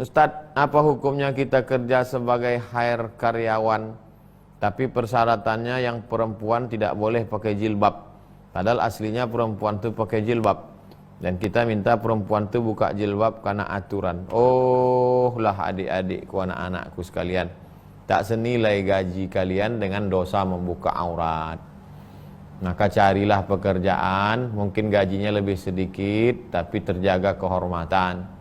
Ustadz, apa hukumnya kita kerja sebagai hire karyawan, tapi persyaratannya yang perempuan tidak boleh pakai jilbab, padahal aslinya perempuan tuh pakai jilbab, dan kita minta perempuan tuh buka jilbab karena aturan. Oh lah adik-adikku, anak-anakku sekalian, tak senilai gaji kalian dengan dosa membuka aurat. Maka carilah pekerjaan, mungkin gajinya lebih sedikit tapi terjaga kehormatan.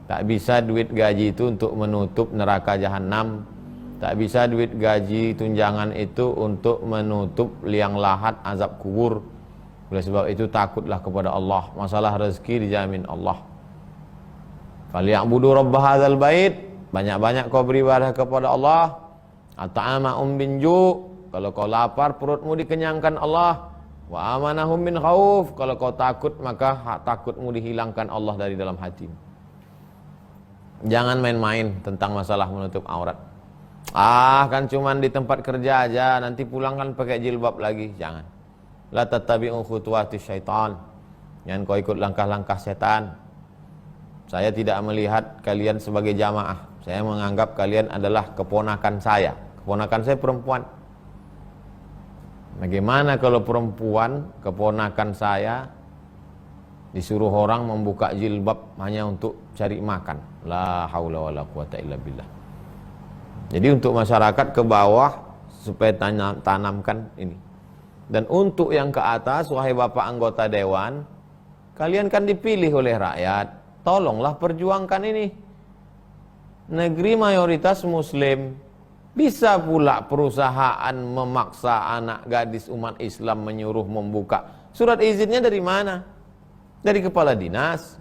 Tak bisa duit gaji itu untuk menutup neraka jahanam. Tak bisa duit gaji tunjangan itu untuk menutup liang lahat azab kubur. Oleh sebab itu takutlah kepada Allah. Masalah rezeki dijamin Allah. Falyabudu rabb hadzal bait. Banyak-banyak kau beribadah kepada Allah. At'amahum bin ju'. Kalau kau lapar, perutmu dikenyangkan Allah. Wa amanahum min khauf. Kalau kau takut, maka takutmu dihilangkan Allah dari dalam hatimu. Jangan main-main tentang masalah menutup aurat. Kan cuman di tempat kerja aja, nanti pulang kan pakai jilbab lagi. Jangan. La tattabi'u khutuwatis syaitan. Jangan kau ikut langkah-langkah setan. Saya tidak melihat kalian sebagai jamaah. Saya menganggap kalian adalah keponakan saya. Keponakan saya perempuan. Bagaimana kalau perempuan, keponakan saya, disuruh orang membuka jilbab hanya untuk cari makan? La haula wala quwata illa billah. Jadi untuk masyarakat ke bawah supaya tanamkan ini. Dan untuk yang ke atas, wahai Bapak anggota dewan, kalian kan dipilih oleh rakyat. Tolonglah perjuangkan ini. Negeri mayoritas muslim. Bisa pula perusahaan memaksa anak gadis umat Islam menyuruh membuka. Surat izinnya dari mana? Dari kepala dinas.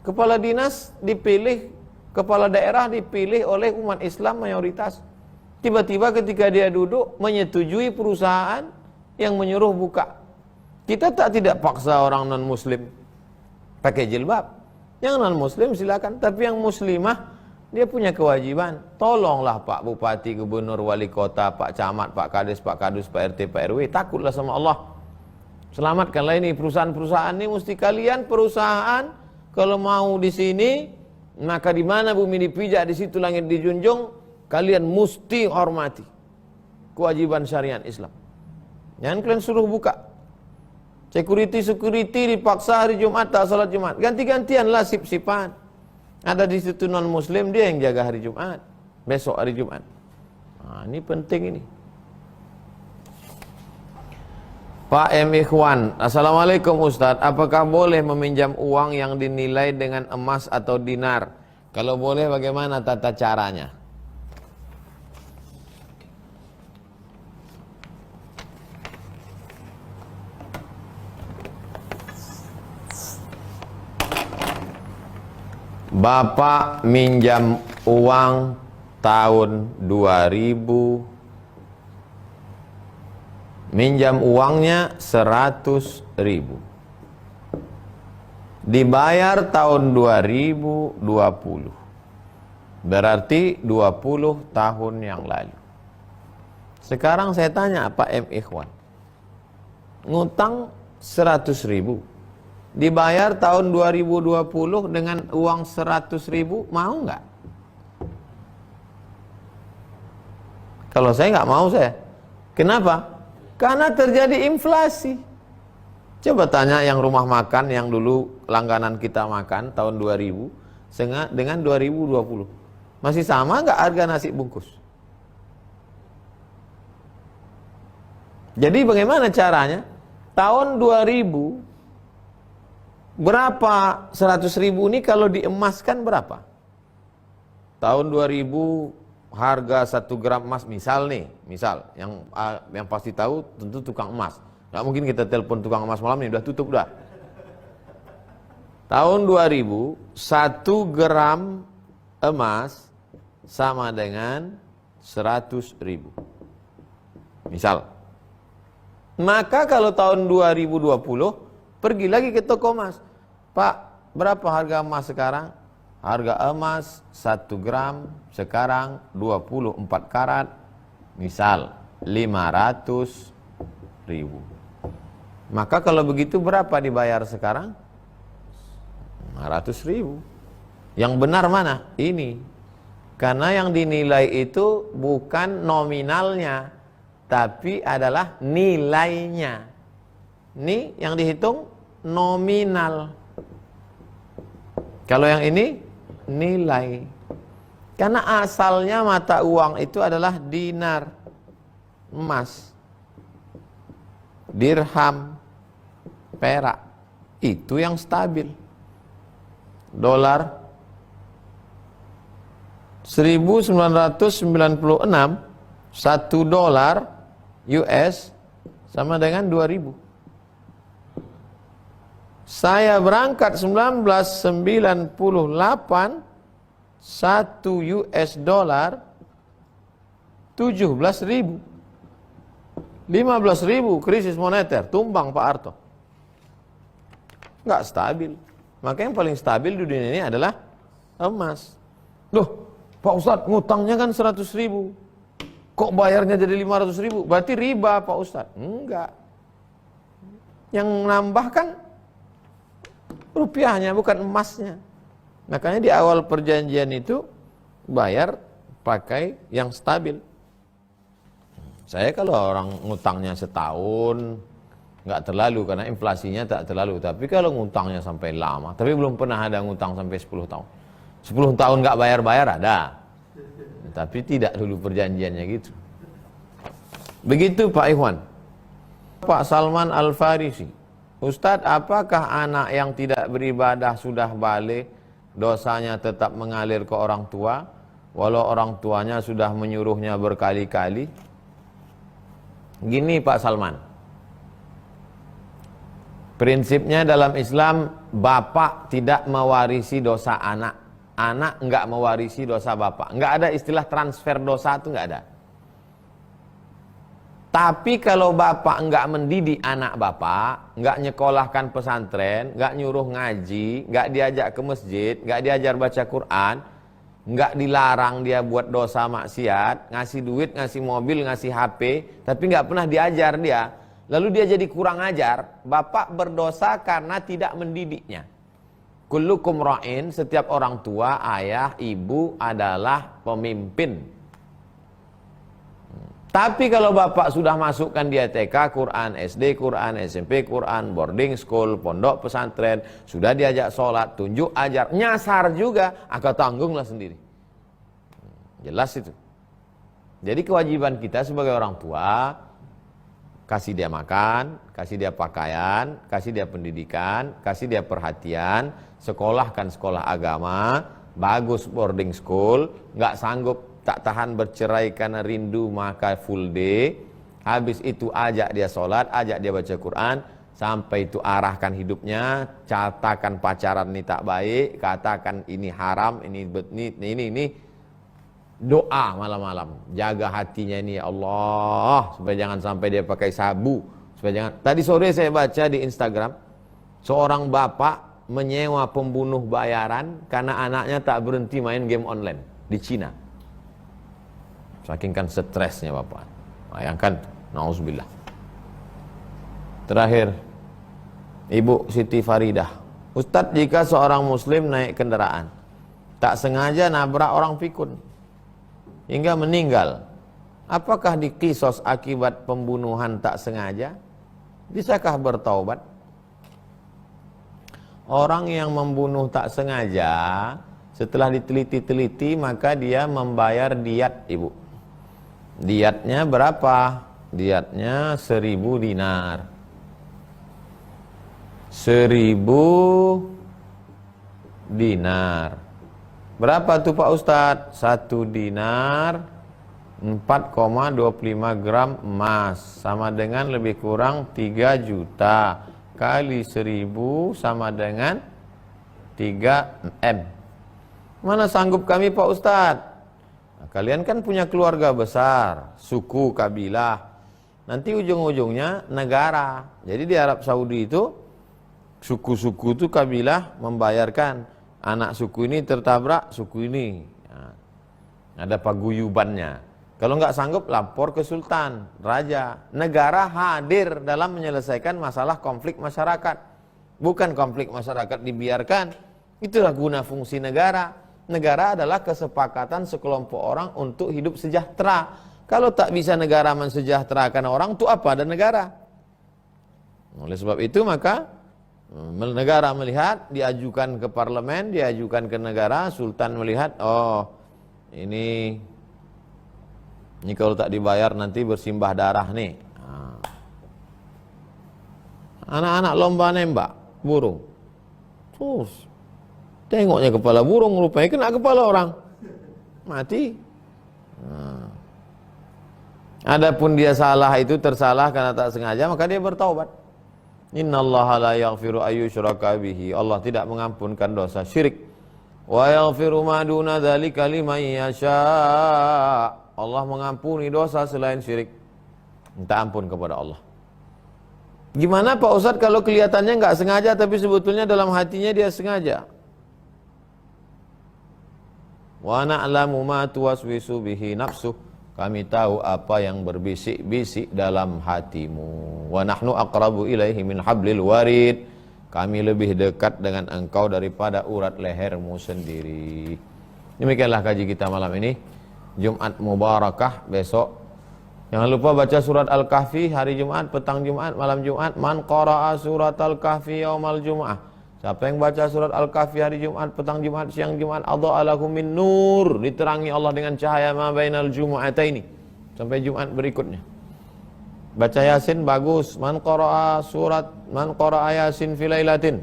Kepala dinas dipilih, kepala daerah dipilih oleh umat Islam mayoritas. Tiba-tiba ketika dia duduk menyetujui perusahaan yang menyuruh buka. Kita tidak paksa orang non muslim pakai jilbab. Yang non muslim silakan, tapi yang muslimah dia punya kewajiban. Tolonglah Pak Bupati, Gubernur, Wali Kota, Pak Camat, Pak Kades, Pak Kadus, Pak RT, Pak RW, takutlah sama Allah. Selamatkanlah ini perusahaan-perusahaan ini. Mesti kalian perusahaan kalau mau di sini, maka di mana bumi dipijak di situ langit dijunjung, kalian mesti hormati kewajiban syariat Islam. Jangan kalian suruh buka. Security dipaksa hari Jumat tak salat Jumat. Ganti-gantianlah sip-sipan. Ada di situ non muslim, dia yang jaga hari Jumat, besok hari Jumat. Ini penting ini. Pak M. Ikhwan, Assalamualaikum Ustadz, apakah boleh meminjam uang yang dinilai dengan emas atau dinar? Kalau boleh, bagaimana tata caranya? Bapak minjam uang tahun 2000, minjam uangnya 100.000, dibayar tahun 2020, berarti 20 tahun yang lalu. Sekarang saya tanya Pak M. Ikhwan, ngutang 100.000, dibayar tahun 2020 dengan uang 100.000, mau nggak? Kalau saya nggak mau saya. Kenapa? Karena terjadi inflasi. Coba tanya yang rumah makan yang dulu langganan kita makan tahun 2000 dengan 2020. Masih sama nggak harga nasi bungkus? Jadi bagaimana caranya? Tahun 2000 berapa 100.000 ini kalau diemaskan berapa? Tahun 2000 harga 1 gram emas misal yang pasti tahu tentu tukang emas. Nggak mungkin kita telepon tukang emas malam ini, udah tutup dah. Tahun 2000 1 gram emas sama dengan 100.000 misal. Maka kalau tahun 2020 pergi lagi ke toko emas, Pak, berapa harga emas sekarang? Harga emas 1 gram sekarang 24 karat, misal 500.000. Maka kalau begitu berapa dibayar sekarang? 500.000. Yang benar mana? Ini Karena yang dinilai itu bukan nominalnya, tapi adalah nilainya. Ini yang dihitung nominal. Kalau yang ini nilai. Karena asalnya mata uang itu adalah dinar, emas, dirham, perak. Itu yang stabil. Dolar 1996, 1 dolar US sama dengan 2000. Saya berangkat 1998, 1 US dollar 17.000. 15.000 krisis moneter, tumbang Pak Harto. Nggak stabil. Maka yang paling stabil di dunia ini adalah emas. Loh, Pak Ustadz, ngutangnya kan 100.000. Kok bayarnya jadi 500.000? Berarti riba Pak Ustadz. Enggak. Yang nambah kan rupiahnya, bukan emasnya. Makanya di awal perjanjian itu bayar pakai yang stabil. Saya kalau orang ngutangnya setahun nggak terlalu, karena inflasinya tak terlalu. Tapi kalau ngutangnya sampai lama, tapi belum pernah ada ngutang sampai 10 tahun. 10 tahun nggak bayar-bayar ada, tapi tidak dulu perjanjiannya gitu. Begitu Pak Ikhwan. Pak Salman Al-Farisi, Ustadz, apakah anak yang tidak beribadah sudah balik, dosanya tetap mengalir ke orang tua, walau orang tuanya sudah menyuruhnya berkali-kali? Gini Pak Salman, prinsipnya dalam Islam, bapak tidak mewarisi dosa anak. Anak enggak mewarisi dosa bapak. Enggak ada istilah transfer dosa, itu enggak ada. Tapi kalau bapak enggak mendidik anak bapak, enggak nyekolahkan pesantren, enggak nyuruh ngaji, enggak diajak ke masjid, enggak diajar baca Quran, enggak dilarang dia buat dosa maksiat, ngasih duit, ngasih mobil, ngasih HP, tapi enggak pernah diajar dia, lalu dia jadi kurang ajar, bapak berdosa karena tidak mendidiknya. Kullukum ra'in, setiap orang tua, ayah, ibu adalah pemimpin. Tapi kalau bapak sudah masukkan dia TK, Quran, SD, Quran, SMP, Quran, boarding school, pondok pesantren, sudah diajak sholat, tunjuk ajar, nyasar juga, akan tanggunglah sendiri. Jelas itu. Jadi kewajiban kita sebagai orang tua, kasih dia makan, kasih dia pakaian, kasih dia pendidikan, kasih dia perhatian, sekolahkan sekolah agama, bagus boarding school, nggak sanggup tak tahan bercerai karena rindu maka full day, habis itu ajak dia sholat, ajak dia baca Quran, sampai itu arahkan hidupnya, katakan pacaran ini tak baik, katakan ini haram, ini, doa malam-malam, jaga hatinya ini ya Allah, supaya jangan sampai dia pakai sabu, supaya jangan. Tadi sore saya baca di Instagram, seorang bapak menyewa pembunuh bayaran karena anaknya tak berhenti main game online di Cina. Saking kan stresnya bapak. Bayangkan, nauzubillah. Terakhir, Ibu Siti Faridah, Ustadz, jika seorang muslim naik kendaraan, tak sengaja nabrak orang pikun hingga meninggal, apakah dikisos akibat pembunuhan tak sengaja? Bisakah bertaubat? Orang yang membunuh tak sengaja, setelah diteliti-teliti, maka dia membayar diat, Ibu. Diatnya berapa? Diatnya 1.000 dinar. 1.000 dinar. Berapa tuh Pak Ustadz? 1 dinar 4,25 gram emas, sama dengan lebih kurang 3 juta kali 1.000 sama dengan 3 M. Mana sanggup kami Pak Ustadz? Nah, kalian kan punya keluarga besar, suku, kabilah, nanti ujung-ujungnya negara. Jadi di Arab Saudi itu suku-suku itu kabilah membayarkan, anak suku ini tertabrak suku ini, nah, ada paguyubannya. Kalau nggak sanggup lapor ke sultan, raja. Negara hadir dalam menyelesaikan masalah konflik masyarakat. Bukan konflik masyarakat dibiarkan. Itulah guna fungsi negara. negara adalah kesepakatan sekelompok orang untuk hidup sejahtera. Kalau tak bisa negara mensejahterakan orang, untuk apa ada negara? Oleh sebab itu maka negara melihat, diajukan ke parlemen, diajukan ke negara, sultan melihat, oh ini kalau tak dibayar nanti bersimbah darah nih. Anak-anak lomba nembak burung, terus tengoknya kepala burung, rupanya kena kepala orang, mati. Adapun dia salah itu tersalah karena tak sengaja, maka dia bertaubat. Innallaha la yaghfiru ayyushraka bihi. Allah tidak mengampunkan dosa syirik. Wa yaghfiru ma duna dzalika liman yasha. Allah mengampuni dosa selain syirik. Minta ampun kepada Allah. Gimana Pak Ustadz kalau kelihatannya nggak sengaja tapi sebetulnya dalam hatinya dia sengaja? Wa na'lamu ma tuwaswisu bihi nafsuh. Kami tahu apa yang berbisik-bisik dalam hatimu. Wa nahnu aqrabu ilaihi min hablil warid. Kami lebih dekat dengan engkau daripada urat lehermu sendiri. Demikianlah kaji kita malam ini. Jumat Mubarakah besok. Jangan lupa baca surat Al-Kahfi hari Jumat, petang Jumat, malam Jumat. Man qara'a surat Al-Kahfi yaumal Jum'ah. Siapa yang baca surat Al-Kahfi hari Jumat, petang Jumat, siang Jumat, adha'a lahu min nur, diterangi Allah dengan cahaya ma bainal jumu'ataini, sampai Jumat berikutnya. Baca Yasin bagus. Man qara'a Yasin fi lailatin.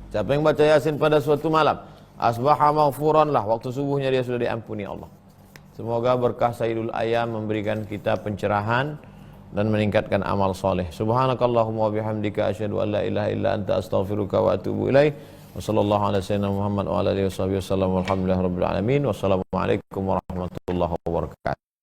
Siapa yang baca Yasin pada suatu malam, asbaha maghfuran lah, waktu subuhnya dia sudah diampuni Allah. Semoga berkah Sayyidul Ayyam memberikan kita pencerahan dan meningkatkan amal soleh. Subhanakallahumma wa bihamdika asyhadu an la ilaha illa anta astaghfiruka wa atubu ilaik. Wa sallallahu ala sayyidina Muhammad wa ala alihi wasallam. Walhamdulillahirabbil alamin. Wassalamualaikum warahmatullahi wabarakatuh.